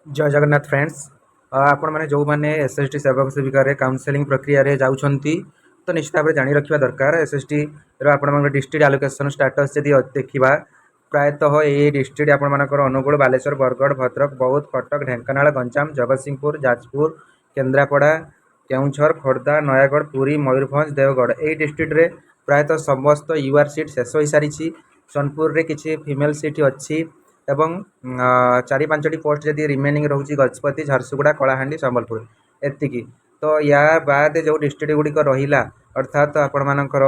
जय जगन्नाथ फ्रेंड्स आपण मैंने जो मैंने एसएसटी सेवक सेविका काउनसेलिंग प्रक्रिया रे जाउछंती तो निश्चित भाव जानी रखा दरकार एसएसटी आपण डिस्ट्रिक्ट आलोकेशन स्टाटस जदि देखा प्रायतः ये डिस्ट्रिक्ट आपर अनुगुल बालेश्वर बरगढ़ भद्रक बौद्ध कटक ढेंकानाल गंजाम जगतसिंहपुर जाजपुर केन्द्रापड़ा केउझर खोर्धा नयागढ़ पुरी मयूरभंज देवगढ़ यही डिस्ट्रिक्ट रे प्रायतः समस्त यूआर सीट शेष हो सारी सोनपुर रे किसी फीमेल सीट अच्छी एवं चारि पांचटी पोस्ट जदि रिमेनिंग रोचे गजपति झारसुगुड़ा कलाहांडी संबलपुर एतिकी तो या बाद जो डिस्ट्रिक्ट गुड़िक रहा अर्थात आपण मानकर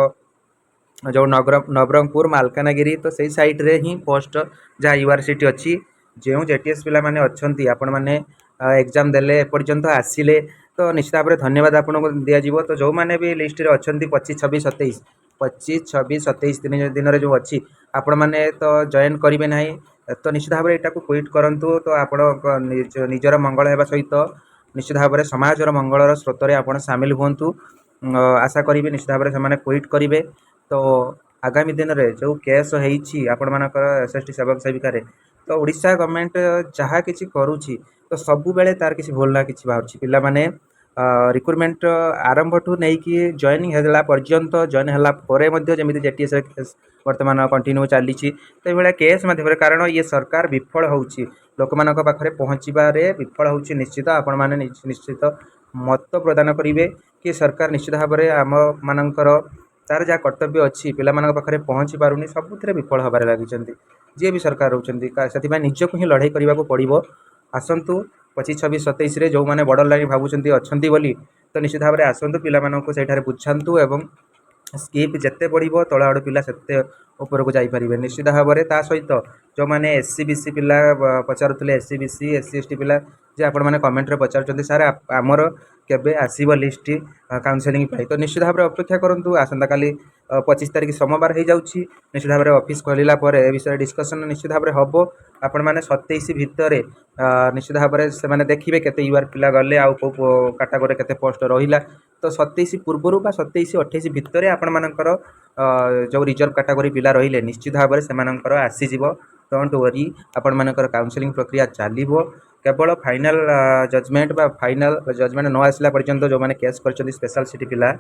जो नवरंगपुर मालकानगिरी तो सही साइड रे ही पोस्ट जहाँ यूआर सीट अच्छी जो जेटीएस पिला माने अच्छी आपण मैंने एग्जाम देले एपर्यंत आसिले तो निश्चित भाव में धन्यवाद आपको दिज्व तो जो मैंने भी लिस्ट रे अच्छा 25 26 27 तीन दिन जो अच्छी आपण मैंने तो जॉइन करेंगे ना तो निश्चित भाव में यहाँ क्विट करूँ तो आप निजर मंगल होगा सहित निश्चित भाव में समाजर मंगलर स्रोत में आप सामिल हूँ आशा करी निश्चित भाव में से क्विट करेंगे तो आगामी दिन में जो केस होपर एसएसटी सेवक सेविका तो ओडिशा गवर्नमेंट जहाँ किसी करुँची तो सबु बेले तार किसी भूल ना कि बाहर पिला माने रिक्रुटमेंट आरंभ ठू नहीं कि जॉइनिंग है पर्यंत जॉइन है जमी जेटीएस केस वर्तमान कंटिन्यू चली तो ये केस मध्यम कारण ये सरकार विफल होची लोक मान पाखे पहुँचारे विफल होची निश्चित आपण मैंने निश्चित मत प्रदान करेंगे कि सरकार निश्चित भाव में आम मानकर तार जहाँ कर्तव्य अच्छी पिला पाखे पहुँची पारुनी सबुथ विफल हबार लगी जी भी सरकार रोचंती से निजक ही लड़ाई करने को पड़ो आसतु 25 26 27 जो मैंने बॉर्डर लाइन भावुंट अच्छा बोली तो निश्चित भाव में आसतु पिलामानंकु सेठारे बुझातु एवं स्कीप जिते बढ़ो तल आड़ पिला से ऊपर को जापरेंगे निश्चित भाव में ता सहित जो मैंने एससी बीसी पिला पचारुले एससी बीसी एससी एसटी पिला जे आपण मैंने कमेंट रे पचार सार आमर केबे आसीबो लिस्ट काउनसेलिंग पाई तो निश्चित भाव में अपेक्षा करूँ आसंता काली 25 तारिख सोमवार हो जाऊँगी निश्चित भाव में ऑफिस खोलला ए विषय डिस्कसन निश्चित भाव में हम आपण मैंने 27 भितर निश्चित भाव में से देखिए केते यूआर पिला गले आउ कैटेगोरी केते पोस्ट रहिला तो 27 पूर्वर बा 27 28 भितर आपण मानकर जो रिजर्व कैटेगोरी पिला रहिले निश्चित भाव में से आसीज डोंट वरी आपण मानकर काउनसेलिंग प्रक्रिया चलो केवल फाइनाल जजमेंट बा फाइनाल जजमेंट न आसला पर्यंत जो मैंने केस कर स्पेशल सिटी पिला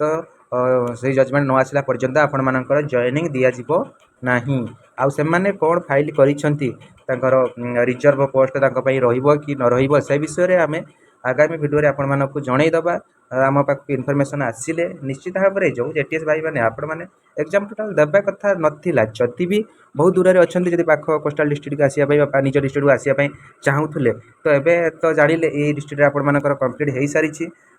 तो से जजमेंट न आसला पर्यंत आपण मानकर जॉइनिंग दिज्व ना आउ से माने कौन फाइल कर रिजर्व पोस्ट रहिबो कि न रहिबो से विषय में आम आगामी भिडियो आपण मानक जनईदबा आम पाक इनफर्मेशन आसिले निश्चित भाव में जो जेटीएस भाई मैंने आपण मैंने एग्जाम टोटाल देवा कथा नाला जदि भी बहुत दूर अच्छा जब पाख कोस्टाल डिस्ट्रिक्ट आसापी निज डिस्ट्रिक्ट आसापी चाहूले तो एवं तो जाने ये डिस्ट्रिक्ट आपर कम्प्लीट हो सारी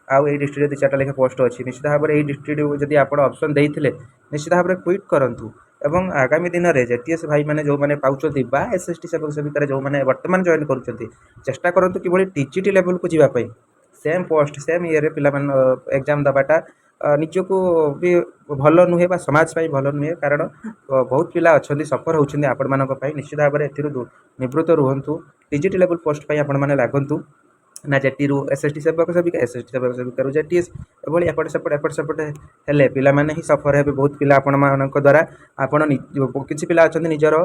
आउ ये डिस्ट्रिक्ट 2-4टा लेखे पोस्ट अच्छी निश्चित भाव में डिस्ट्रिक्ट जब आप ऑप्शन देते निश्चित भाव में क्विट करूँ एवं आगामी दिन में जेटीएस भाई मैंने जो मैंने पाँच एसएसटी सेवक सेविका जो मैंने वर्तमान जॉइन करुँच चेष्टा करूँ कि टीजीटी लेवल को जीवाई सेम पोस्ट सेम ये पिला एग्जाम दबाटा निजको भी भल नुहे समाज भल नुहे कारण बहुत पिला अच्छा सफर होती आपण मान निश्चित भाव में निवृत्त रुहतु टीजीटी लेवल पोस्ट आपण मैंने लागंतु ना जेटी रु एसएसटी सेवक सेविका एसएसटी सेवक सेविका जेटीएस एभली एपट सेपट हेले पिला माने ही सफर हे बहुत पिला आपण मानक द्वारा आपण किछि पिला अच्छा निजर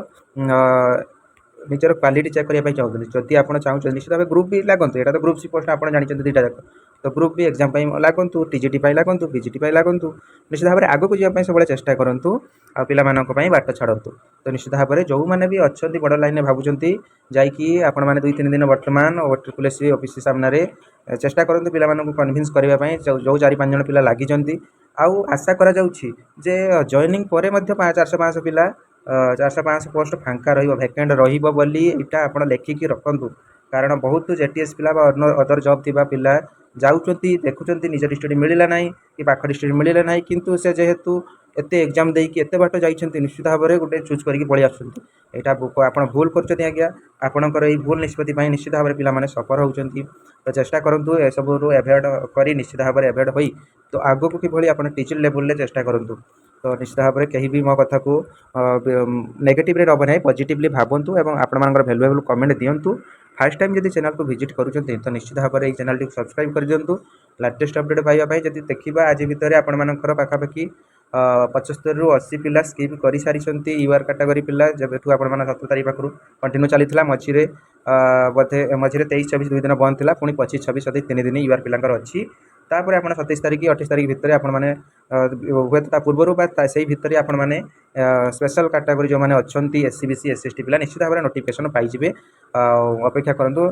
निजर क्वालिटी चेक करने चाहते जदि आप चाहते निश्चित भाव ग्रुप भी लागंतु यहाँ तो ग्रुप सी पोस्ट आप जानते 2टा जाक तो ग्रुप भी एग्जाम लागंतु टीजीटी लागंतु पीजीटी लागंतु निश्चित भाव में आगक जावाई सब चेष्टा करूँ आ पाई बाट छाड़तु तो निश्चित भाव में जो मैंने भी अच्छा बड़ लाइन भावुंट जाकि आपण मैंने 2-3 दिन वर्तमान ट्रिपल ऑफिस सामने चेष्टा करूँ पिला कन्विन्स करने जो 4-5 जन पिला लगी आउ आशा करा जे जॉइनिंग पर 400-500 पिला 400-500 पोस्ट फांका वैकेंट रहा आप लेखिकी रखु कारण बहुत जेटीएस पिला अदर जॉब थी पिला जाऊँच देखुं निज डिस्ट्रिक्ट मिलला ना कि पाख डिस्ट्रिक्ट मिलला ना किंतु से जेहेतु एत एग्जाम देकी एत बाट जाइए निश्चित भाव में गोटे चूज करके पलि आसटा आप भूल कर आज्ञा आपणकर ये भूल निष्पत्ति निश्चित भाव में पिला सफर होती तो चेष्टा करूँ ए सब एभोड कर निश्चित भाव में एभोड हो तो आगक किभली आप टीचर लेवल चेष्टा करूँ तो निश्चित भाव में कहीं भी मो कथा को नेगेटिव रब ना पॉजिटिवली भावतु और आपर भैल्युएबल कमेंट दिंतु फर्स्ट टाइम जब चैनल को विजिट करुँच तो निश्चित भाव में चैनल टी सब्सक्राइब कर दिंतु लेटेस्ट अपडेट पाइबापी जब देखा आज भितर आपर पाखापाखि 75 ରୁ 80 पिला स्किप कर सारी यूआर कैटेगरी पिला जब आप 17 तारीख पाखु कंटिन्यू चली मझे ବୋଧେ ମଝିରେ 23-24 2 दिन बंद था पुणी 25-26 3 दिन यूआर पिलांकर अच्छी तापर आप 27 तारीख 28 तारीख भितर आपण मैंने हुए तो पूर्वर से भितर आपण मैंने स्पेशल कैटेगरी जो मैंने अच्छा SC BC SC ST पिला निश्चित भाव में नोटिफिकेशन पाइबे अपेक्षा करूँ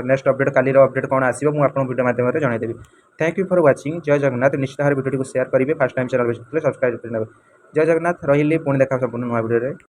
नेक्स्ट अपडेट काली अपडेट कौन आसो मुझे वीडियो माध्यम जनईदेवी थैंक यू फॉर वाचिंग जय जगन्नाथ निश्चित भाव वीडियो को शेयर करेंगे फास्ट टाइम चैनल सब्सक्राइब करेंगे जय जगन्नाथ रही पुणी देखा संपूर्ण नुआ वीडियो।